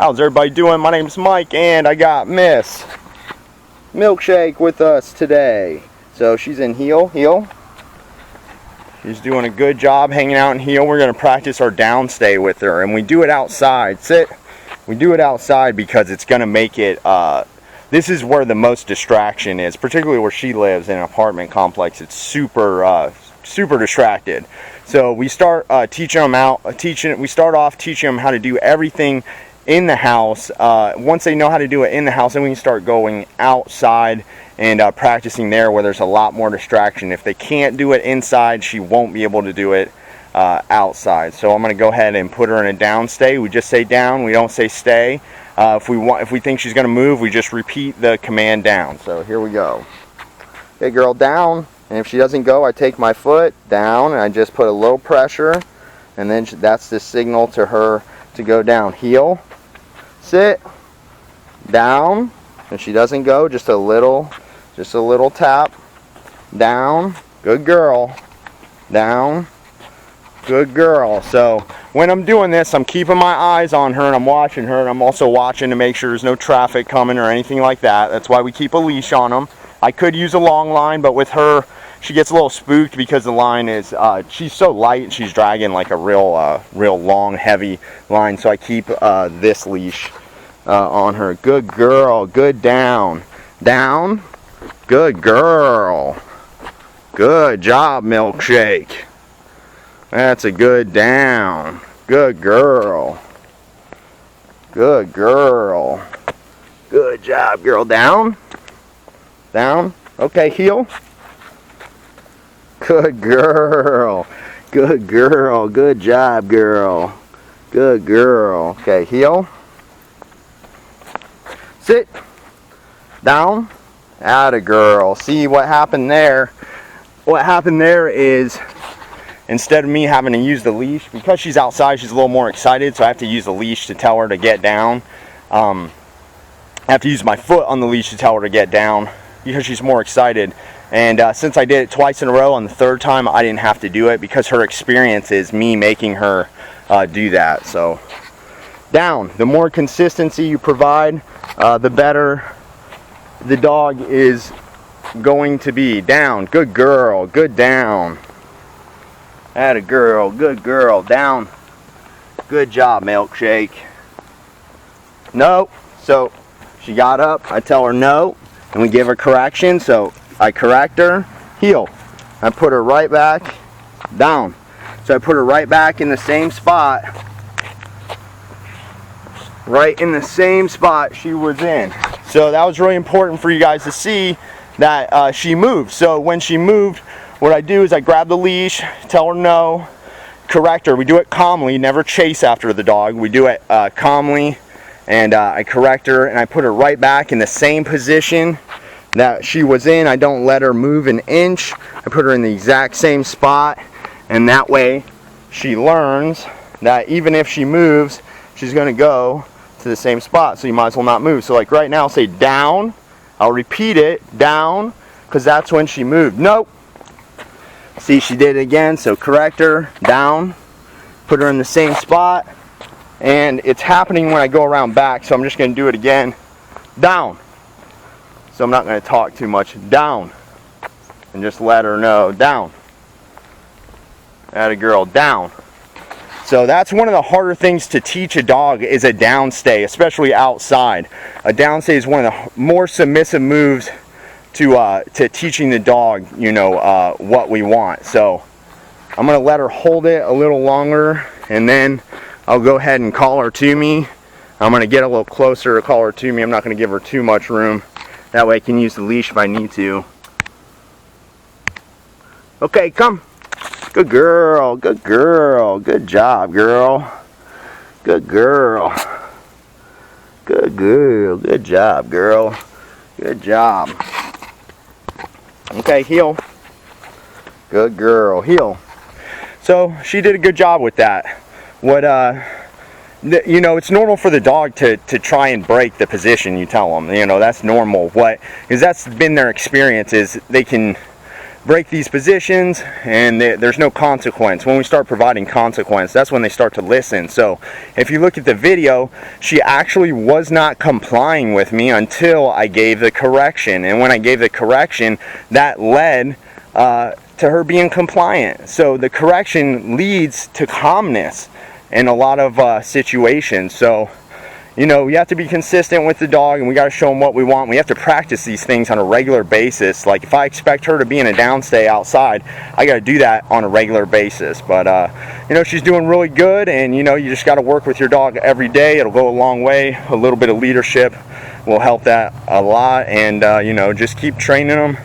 How's everybody doing? My name's Mike and I got Miss Milkshake with us today. So she's in heel. She's doing a good job hanging out in heel. We're going to practice our downstay with her, and we do it outside. Sit. We do it outside because it's going to make it, this is where the most distraction is, particularly where she lives in an apartment complex. It's super distracted. So we start teaching them we start off teaching them how to do everything in the house. Once they know how to do it in the house, then we can start going outside and practicing there where there's a lot more distraction. If they can't do it inside, she won't be able to do it outside. So I'm going to go ahead and put her in a down stay. We just say down, we don't say stay. If we think she's going to move, we just repeat the command down. So here we go. Okay, girl, down. And if she doesn't go, I take my foot down and I just put a little pressure, and then that's the signal to her to go down. Heel, sit, down. If she doesn't go, just a little tap, down, good girl, down, good girl. So when I'm doing this, I'm keeping my eyes on her and I'm watching her, and I'm also watching to make sure there's no traffic coming or anything like that. That's why we keep a leash on them. I could use a long line, but with her, she gets a little spooked because the line is, she's so light and she's dragging like a real long, heavy line. So I keep this leash on her. Good girl, good down. Down, good girl. Good job, Milkshake. That's a good down. Good girl. Good girl. Good job, girl. Down. Down. Okay, heel. Good girl. Good girl. Good job, girl. Good girl. Okay, heel. Sit. Down. Atta girl. See what happened there? What happened there is, instead of me having to use the leash, because she's outside, she's a little more excited, so I have to use the leash to tell her to get down. I have to use my foot on the leash to tell her to get down because she's more excited. And since I did it twice in a row, on the third time I didn't have to do it because her experience is me making her do that. So down. The more consistency you provide, the better the dog is going to be. Down. Good girl. Good down. Atta girl. Good girl. Down. Good job, Milkshake. No. So she got up. I tell her no, and we give her correction. So I correct her. Heel. I put her right back down. So I put her right back in the same spot. Right in the same spot she was in. So that was really important for you guys to see that she moved. So when she moved, what I do is I grab the leash, tell her no, correct her. We do it calmly, never chase after the dog. We do it calmly, and I correct her and I put her right back in the same position that she was in. I don't let her move an inch. I put her in the exact same spot, and that way she learns that even if she moves, she's going to go to the same spot, so you might as well not move. So like right now, say down. I'll repeat it, down, because that's when she moved. Nope. See, she did it again, so correct her, down, put her in the same spot, and it's happening when I go around back, so I'm just going to do it again, down. So I'm not going to talk too much, down, and just let her know, down. Atta girl, down. So that's one of the harder things to teach a dog, is a downstay, especially outside. A downstay is one of the more submissive moves to teaching the dog, you know, what we want. So I'm going to let her hold it a little longer, and then I'll go ahead and call her to me. I'm going to get a little closer to call her to me. I'm not going to give her too much room. That way I can use the leash if I need to. Okay, come. Good girl, good girl, good job, girl. Good girl. Good girl, good job, girl. Good job. Okay, heel. Good girl, heel. So she did a good job with that. What you know, it's normal for the dog to try and break the position you tell them. You know, that's normal. Because that's been their experience, is they can break these positions, and there's no consequence. When we start providing consequence, that's when they start to listen. So if you look at the video, she actually was not complying with me until I gave the correction, and when I gave the correction, that led to her being compliant. So the correction leads to calmness in a lot of situations. So you know, you have to be consistent with the dog, and we got to show them what we want. We have to practice these things on a regular basis. Like if I expect her to be in a downstay outside, I got to do that on a regular basis. But you know, she's doing really good, and you know, you just got to work with your dog every day. It'll go a long way. A little bit of leadership will help that a lot, and you know, just keep training them.